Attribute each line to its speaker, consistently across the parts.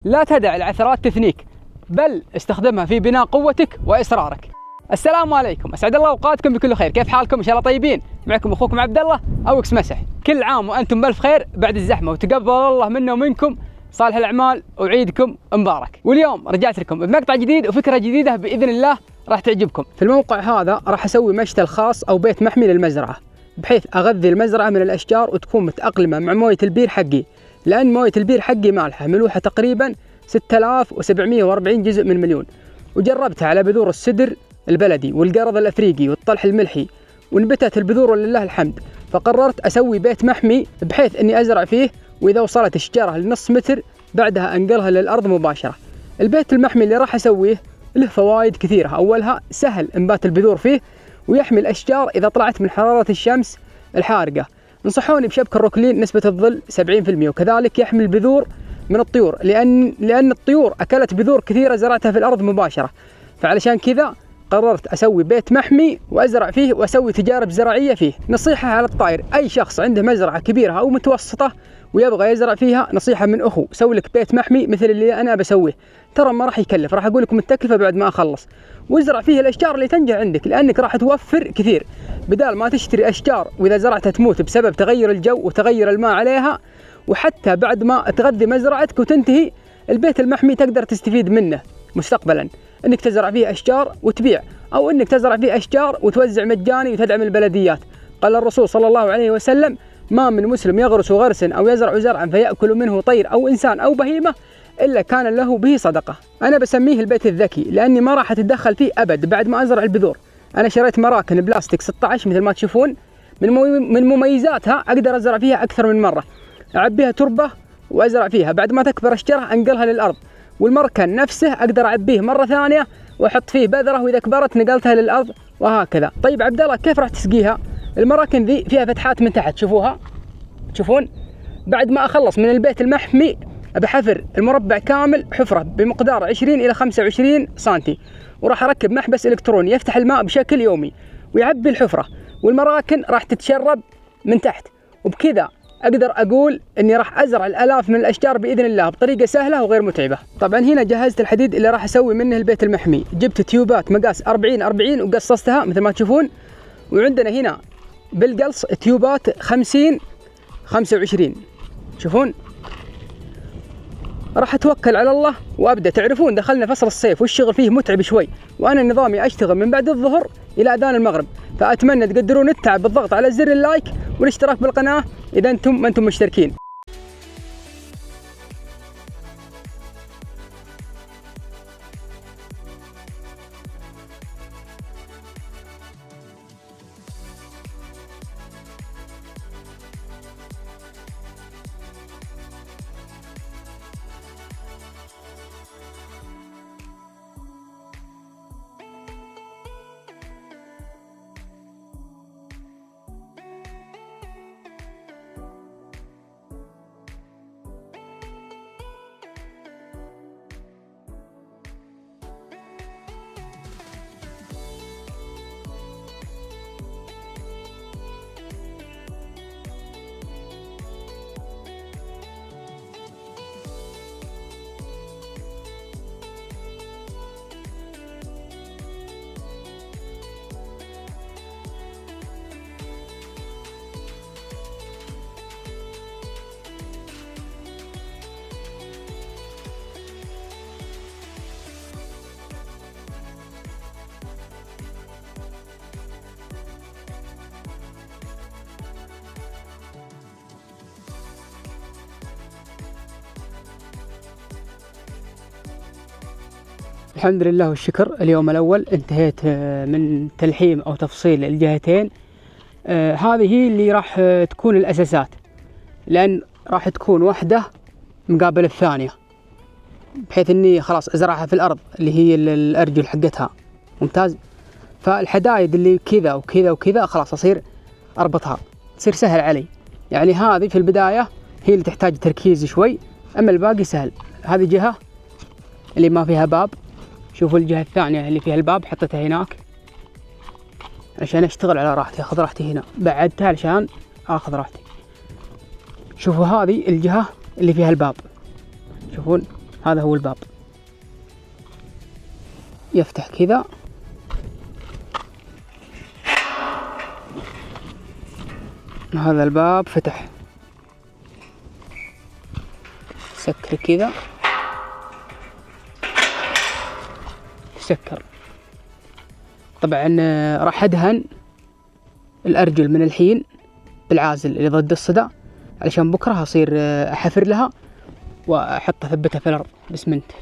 Speaker 1: لا تدع العثرات تثنيك، بل استخدمها في بناء قوتك وإصرارك. السلام عليكم، أسعد الله أوقاتكم بكل خير. كيف حالكم؟ إن شاء الله طيبين. معكم أخوكم عبد الله أو إكس مسح. كل عام وأنتم بألف خير بعد الزحمة، وتقبل الله منا ومنكم صالح الأعمال وعيدكم مبارك. واليوم رجعت لكم بمقطع جديد وفكرة جديدة بإذن الله راح تعجبكم. في الموقع هذا راح أسوي مشتل خاص أو بيت محمي للمزرعة، بحيث أغذي المزرعة من الأشجار وتكون متأقلمة مع موية البير حقي، لأن موية البير حقي مالحة ملوحة تقريبا 6740 جزء من مليون. وجربتها على بذور السدر البلدي والقرض الأفريقي والطلح الملحي، ونبتت البذور ولله الحمد. فقررت أسوي بيت محمي بحيث أني أزرع فيه، وإذا وصلت الشجرة لنص متر بعدها أنقلها للأرض مباشرة. البيت المحمي اللي راح أسويه له فوائد كثيرة. أولها سهل إنبات البذور فيه، ويحمي الأشجار إذا طلعت من حرارة الشمس الحارقة. نصحوني بشبك الروكلين نسبة الظل 70%، وكذلك يحمي البذور من الطيور، لأن الطيور أكلت بذور كثيرة زرعتها في الأرض مباشرة. فعلشان كذا قررت أسوي بيت محمي وأزرع فيه وأسوي تجارب زراعية فيه. نصيحة على الطاير، أي شخص عنده مزرعة كبيرة أو متوسطة ويبغى يزرع فيها، نصيحة من أخو، سوي لك بيت محمي مثل اللي أنا بسويه. ترى ما راح يكلف، راح أقول لكم التكلفة بعد ما أخلص. وازرع فيه الأشجار اللي تنجح عندك، لأنك راح توفر كثير بدال ما تشتري أشجار وإذا زرعتها تموت بسبب تغير الجو وتغير الماء عليها. وحتى بعد ما تغذي مزرعتك وتنتهي، البيت المحمي تقدر تستفيد منه مستقبلا، انك تزرع فيه اشجار وتبيع، او انك تزرع فيه اشجار وتوزع مجاني وتدعم البلديات. قال الرسول صلى الله عليه وسلم: ما من مسلم يغرس غرسا او يزرع زرعا فيأكل منه طير او انسان او بهيمة الا كان له به صدقة. انا بسميه البيت الذكي، لاني ما راح اتدخل فيه ابد بعد ما ازرع البذور. انا شريت مراكن بلاستيك 16 مثل ما تشوفون. من مميزاتها اقدر ازرع فيها اكثر من مرة، اعبيها تربة وازرع فيها، بعد ما تكبر الشجرة انقلها للارض. والمركن نفسه اقدر اعبيه مرة ثانية واحط فيه بذرة، واذا كبرت نقلتها للارض، وهكذا. طيب عبد الله، كيف راح تسقيها؟ المراكن ذي فيها فتحات من تحت، شوفوها، تشوفون. بعد ما اخلص من البيت المحمي بحفر المربع كامل حفرة بمقدار 20 الى 25 سنتي، وراح اركب محبس الكتروني يفتح الماء بشكل يومي ويعبي الحفرة، والمراكن راح تتشرب من تحت. وبكذا اقدر اقول اني راح ازرع الالاف من الاشجار باذن الله بطريقه سهله وغير متعبه. طبعا هنا جهزت الحديد اللي راح اسوي منه البيت المحمي، جبت تيوبات مقاس 40 وقصصتها مثل ما تشوفون. وعندنا هنا بالقلص تيوبات 50 25، تشوفون. راح اتوكل على الله وابدا. تعرفون دخلنا فصل الصيف والشغل فيه متعب شوي، وانا نظامي اشتغل من بعد الظهر الى اذان المغرب، فاتمنى تقدرون التعب بالضغط على زر اللايك والاشتراك بالقناه اذا انتم ما انتم مشتركين. الحمد لله والشكر. اليوم الأول انتهيت من تلحيم أو تفصيل الجهتين. هذه هي اللي راح تكون الأساسات، لأن راح تكون واحدة مقابل الثانية، بحيث إني خلاص أزرعها في الأرض اللي هي الأرجل حقتها. ممتاز. فالحدايد اللي كذا وكذا وكذا خلاص أصير أربطها، تصير سهل علي. يعني هذه في البداية هي اللي تحتاج تركيز شوي، أما الباقي سهل. هذه جهة اللي ما فيها باب، شوفوا الجهة الثانية اللي فيها الباب حطيتها هناك عشان اشتغل على راحتي، اخذ راحتي. هنا بعدتها علشان اخذ راحتي. شوفوا هذه الجهة اللي فيها الباب، شوفون هذا هو الباب، يفتح كذا. هذا الباب فتح، سكر كذا، سكر. طبعا راح ادهن الارجل من الحين بالعازل اللي ضد الصدى، علشان بكره اصير احفر لها واحط اثبتها في الارض باسمنت.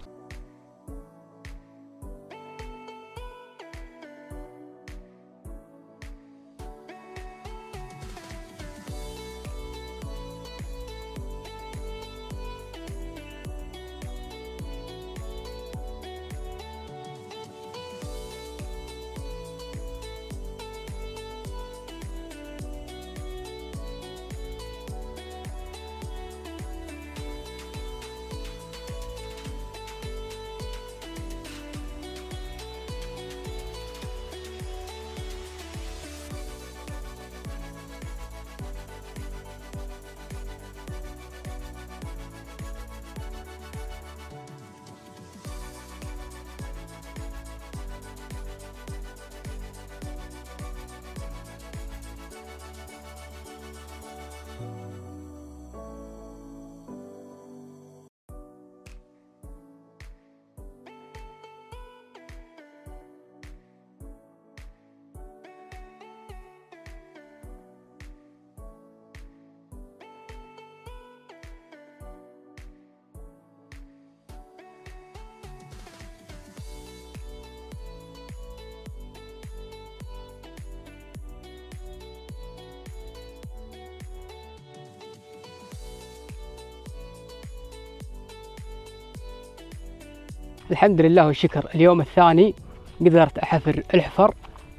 Speaker 1: الحمد لله والشكر، اليوم الثاني قدرت أحفر الحفر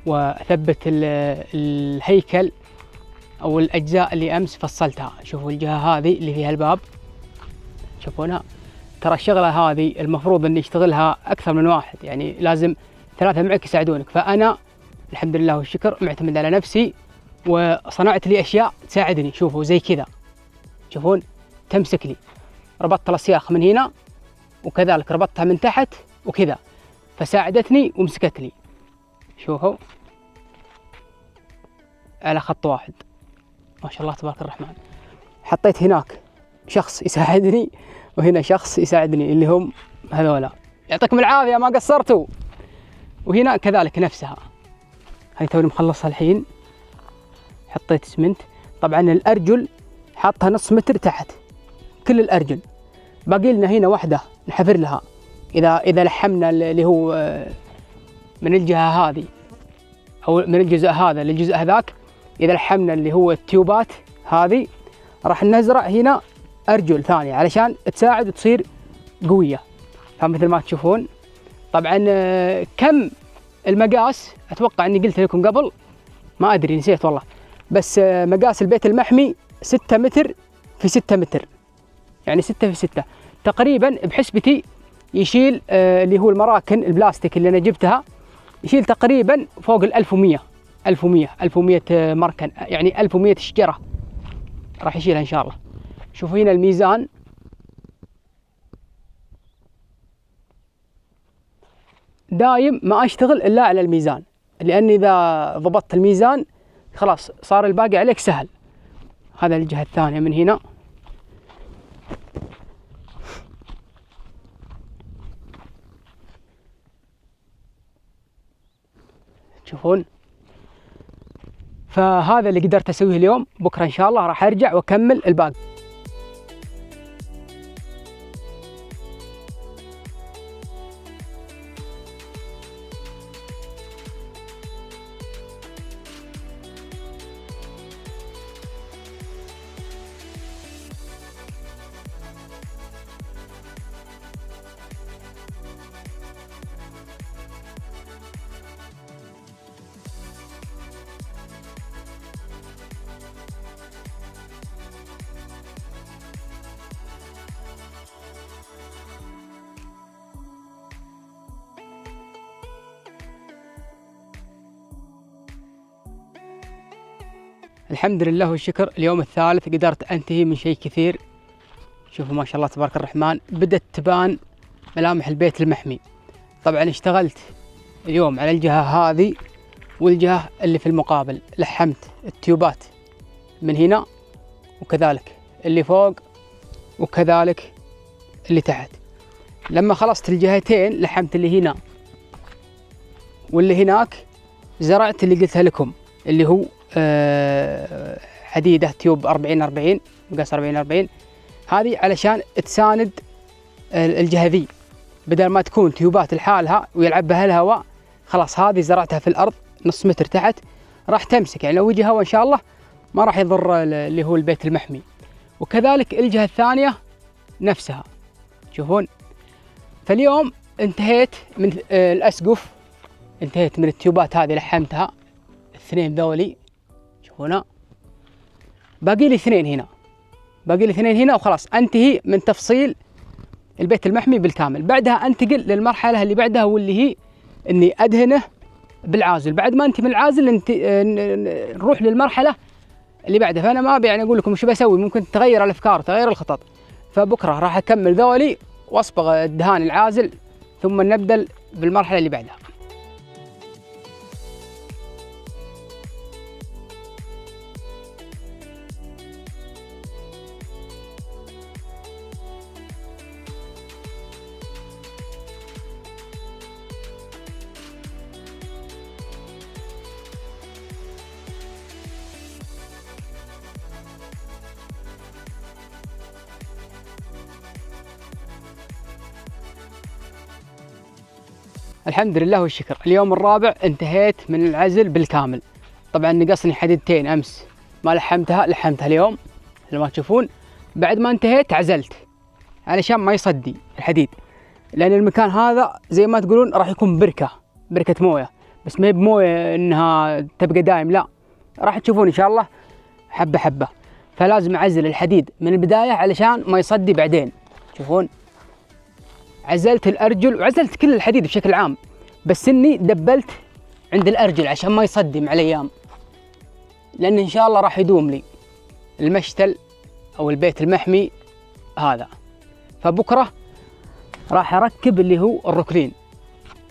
Speaker 1: وأثبت الهيكل أو الأجزاء اللي أمس فصلتها. شوفوا الجهة هذه اللي فيها الباب، شوفونها. ترى الشغلة هذه المفروض أن يشتغلها أكثر من واحد، يعني لازم 3 معك يساعدونك. فأنا الحمد لله والشكر معتمد على نفسي وصنعت لي أشياء تساعدني. شوفوا زي كذا، شوفون تمسك لي. ربطت الأسياخ من هنا وكذلك ربطتها من تحت وكذا، فساعدتني ومسكت لي. شوفوا على خط واحد، ما شاء الله تبارك الرحمن. حطيت هناك شخص يساعدني وهنا شخص يساعدني اللي هم هذولا. يعطيكم العافية ما قصرتوا. وهنا كذلك نفسها، هاي توني مخلصها الحين. حطيت اسمنت. طبعا الأرجل حاطها نص متر تحت، كل الأرجل. باقي لنا هنا واحدة نحفر لها، إذا لحمنا اللي هو من الجهة هذه أو من الجزء هذا للجزء هذاك، إذا لحمنا اللي هو التيوبات هذه، راح نزرع هنا أرجل ثانية علشان تساعد وتصير قوية. فمثل ما تشوفون. طبعا كم المقاس؟ أتوقع أني قلت لكم قبل، ما أدري نسيت والله، بس مقاس البيت المحمي 6 متر في 6 متر، يعني 6 في 6 تقريبا. بحسبتي يشيل اللي هو المراكن البلاستيك اللي أنا جبتها، يشيل تقريبا فوق 1100 مركن، يعني 1100 شجرة راح يشيلها إن شاء الله. شوفوا هنا الميزان، دايم ما أشتغل إلا على الميزان، لأن إذا ضبطت الميزان خلاص صار الباقي عليك سهل. هذا الجهة الثانية من هنا. تشوفون. فهذا اللي قدرت أسويه اليوم. بكرة إن شاء الله راح أرجع وأكمل الباقي. الحمد لله والشكر، اليوم الثالث قدرت أنتهي من شيء كثير. شوفوا ما شاء الله تبارك الرحمن، بدأت تبان ملامح البيت المحمي. طبعا اشتغلت اليوم على الجهة هذه والجهة اللي في المقابل، لحمت التيوبات من هنا وكذلك اللي فوق وكذلك اللي تحت. لما خلصت الجهتين لحمت اللي هنا واللي هناك، زرعت اللي قلتها لكم اللي هو حديدة تيوب 40-40 مقاس 40-40، هذه علشان تساند الجهة ذي، بدل ما تكون تيوبات لحالها ويلعب بها الهواء. خلاص هذه زرعتها في الأرض نص متر تحت، راح تمسك، يعني لو يجي هواء إن شاء الله ما راح يضر اللي هو البيت المحمي. وكذلك الجهة الثانية نفسها، تشوفون. فاليوم انتهيت من الأسقف، انتهيت من التيوبات هذه، لحمتها الاثنين ذولي، شوفونا. باقي لي اثنين هنا، باقي لي اثنين هنا وخلاص انتهي من تفصيل البيت المحمي بالكامل. بعدها انتقل للمرحلة اللي بعدها، واللي هي اني ادهنه بالعازل. بعد ما انتهي من العازل نروح للمرحلة اللي بعدها. فانا ما ابي يعني اقول لكم ايش بسوي، ممكن تغير الافكار تغير الخطط. فبكره راح اكمل ذولي واصبغ الدهان العازل، ثم نبدأ بالمرحلة اللي بعدها. الحمد لله والشكر، اليوم الرابع انتهيت من العزل بالكامل. طبعا نقصني حديدتين امس ما لحمتها اليوم مثل ما تشوفون. بعد ما انتهيت عزلت علشان ما يصدي الحديد، لان المكان هذا زي ما تقولون راح يكون بركة مويه، بس ما هي بمويه انها تبقى دايم، لا، راح تشوفون ان شاء الله حبة حبة. فلازم اعزل الحديد من البداية علشان ما يصدي بعدين. تشوفون عزلت الأرجل وعزلت كل الحديد بشكل عام، بس إني دبلت عند الأرجل عشان ما يصدي مع الأيام، لأن إن شاء الله راح يدوم لي المشتل أو البيت المحمي هذا. فبكرة راح أركب اللي هو الركلين،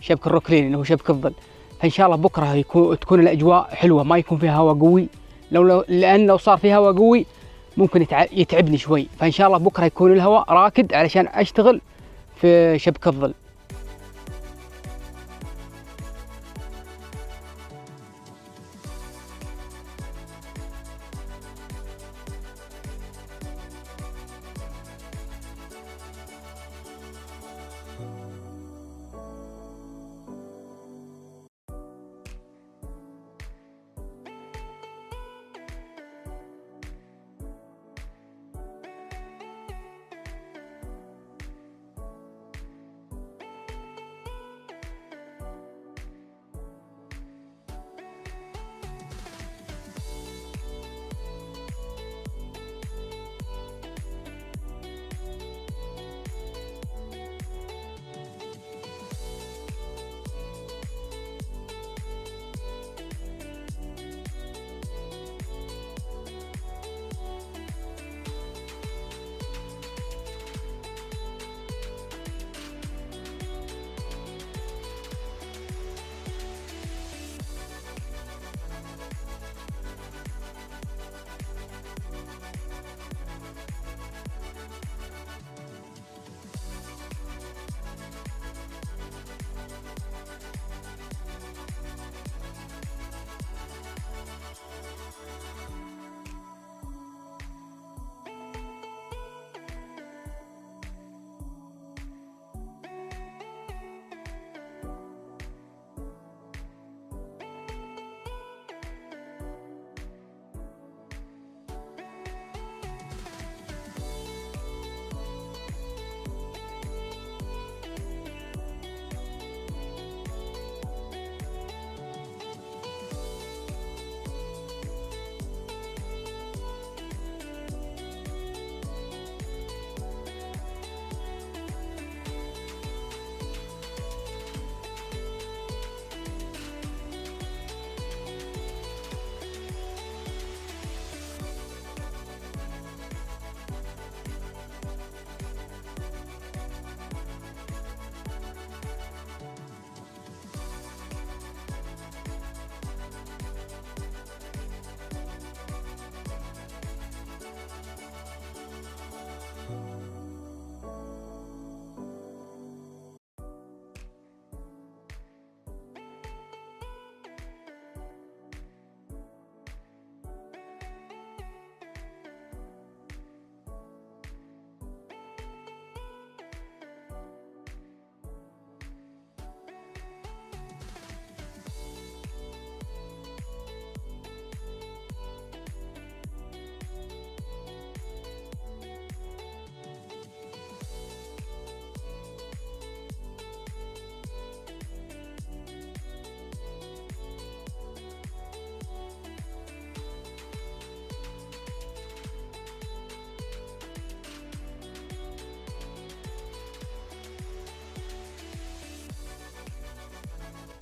Speaker 1: شبك الركلين اللي هو شبك الظل. فإن شاء الله بكرة تكون الأجواء حلوة، ما يكون فيها هواء قوي، لأن لو صار فيها هواء قوي ممكن يتعبني شوي. فإن شاء الله بكرة يكون الهواء راكد علشان أشتغل في شبك الظل.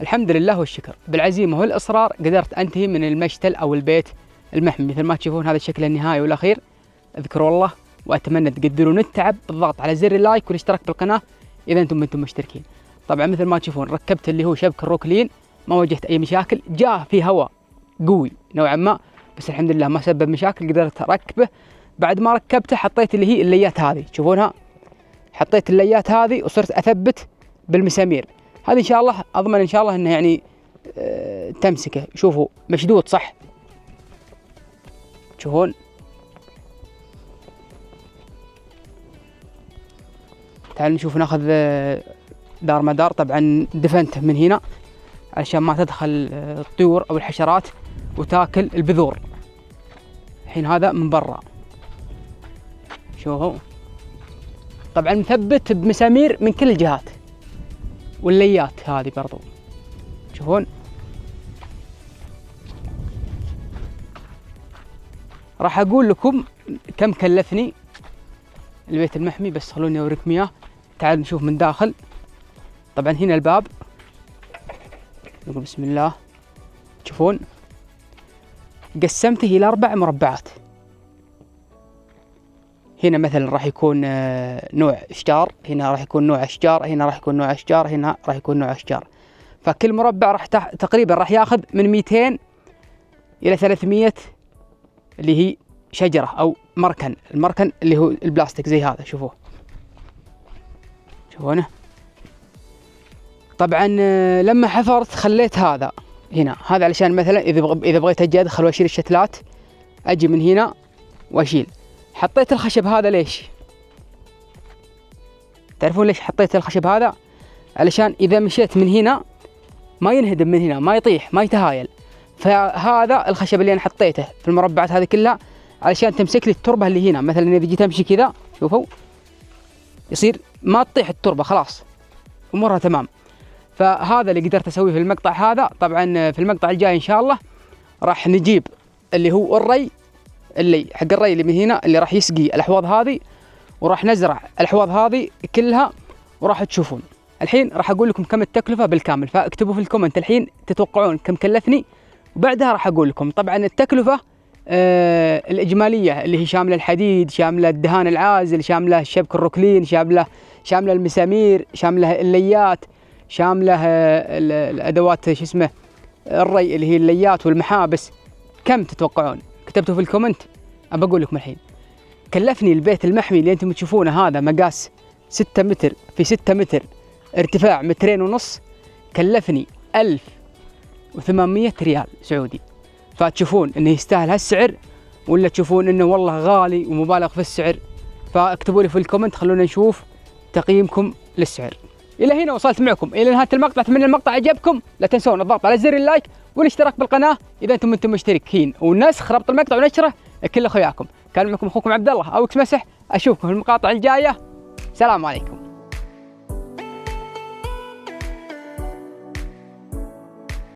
Speaker 1: الحمد لله والشكر، بالعزيمة والإصرار قدرت أنتهي من المشتل أو البيت المحمي مثل ما تشوفون. هذا الشكل النهائي والأخير. اذكروا الله، وأتمنى تقدرون التعب بالضغط على زر اللايك والاشتراك بالقناة إذا أنتم مشتركين. طبعا مثل ما تشوفون ركبت اللي هو شبك الروكلين، ما واجهت أي مشاكل. جاء في هواء قوي نوعا ما، بس الحمد لله ما سبب مشاكل، قدرت أركبه. بعد ما ركبته حطيت اللي هي الليات هذه، تشوفونها، حطيت الليات هذه وصرت أثبت بالمسامير. هذه إن شاء الله أضمن إن شاء الله إنه يعني تمسكه. شوفوا مشدود صح، تشوفون. تعالوا نشوف، ناخذ دار مدار. طبعا دفنته من هنا علشان ما تدخل الطيور أو الحشرات وتاكل البذور. الحين هذا من برا، شوفوا. طبعا مثبت بمسامير من كل الجهات، والليات هذه برضو تشوفون. راح اقول لكم كم كلفني البيت المحمي، بس خلوني اوريكم اياه. تعالوا نشوف من داخل. طبعا هنا الباب، نقول بسم الله. تشوفون قسمته الى 4 مربعات. هنا مثلا راح يكون نوع اشجار، هنا راح يكون نوع اشجار، هنا راح يكون نوع اشجار، هنا راح يكون نوع اشجار. فكل مربع راح تقريبا راح ياخذ من 200 الى 300 اللي هي شجرة او مركن. المركن اللي هو البلاستيك زي هذا، شوفوه، شوفونه. طبعا لما حفرت خليت هذا هنا، هذا علشان مثلا اذا بغيت اجي ادخل واشيل الشتلات، اجي من هنا واشيل. حطيت الخشب هذا ليش؟ تعرفون ليش حطيت الخشب هذا؟ علشان اذا مشيت من هنا ما ينهدم من هنا، ما يطيح، ما يتهايل. فهذا الخشب اللي انا حطيته في المربعات هذه كلها علشان تمسك لي التربه اللي هنا. مثلا اذا جيت امشي كذا، شوفوا، يصير ما تطيح التربه، خلاص امورها تمام. فهذا اللي قدرت اسويه في المقطع هذا. طبعا في المقطع الجاي ان شاء الله راح نجيب اللي هو الري، اللي حق الري اللي من هنا، اللي راح يسقي الاحواض هذه، وراح نزرع الاحواض هذه كلها، وراح تشوفون. الحين راح اقول لكم كم التكلفه بالكامل، فاكتبوا في الكومنت الحين تتوقعون كم كلفني، وبعدها راح اقول لكم. طبعا التكلفه الاجماليه اللي هي شامله الحديد، شامله الدهان العازل، شامله شبك الروكلين، شامله المسامير، شامله الليات، شامله الادوات شو اسمه الري اللي هي الليات والمحابس. كم تتوقعون؟ كتبتوا في الكومنت، ابى اقول لكم الحين. كلفني البيت المحمي اللي انتم تشوفونه هذا مقاس 6 متر في 6 متر، ارتفاع 2.5 متر، كلفني 1800 ريال سعودي. فتشوفون انه يستاهل هالسعر، ولا تشوفون انه والله غالي ومبالغ في السعر؟ فاكتبوا لي في الكومنت، خلونا نشوف تقييمكم للسعر. الى هنا وصلت معكم الى نهايه المقطع. اتمنى المقطع عجبكم، لا تنسون الضغط على زر اللايك والاشتراك بالقناه اذا انتم مشتركين، ونسخ رابط المقطع ونشره لكل اخوياكم. كان معكم اخوكم عبد الله او اكس مسح. اشوفكم في المقاطع الجايه. سلام عليكم.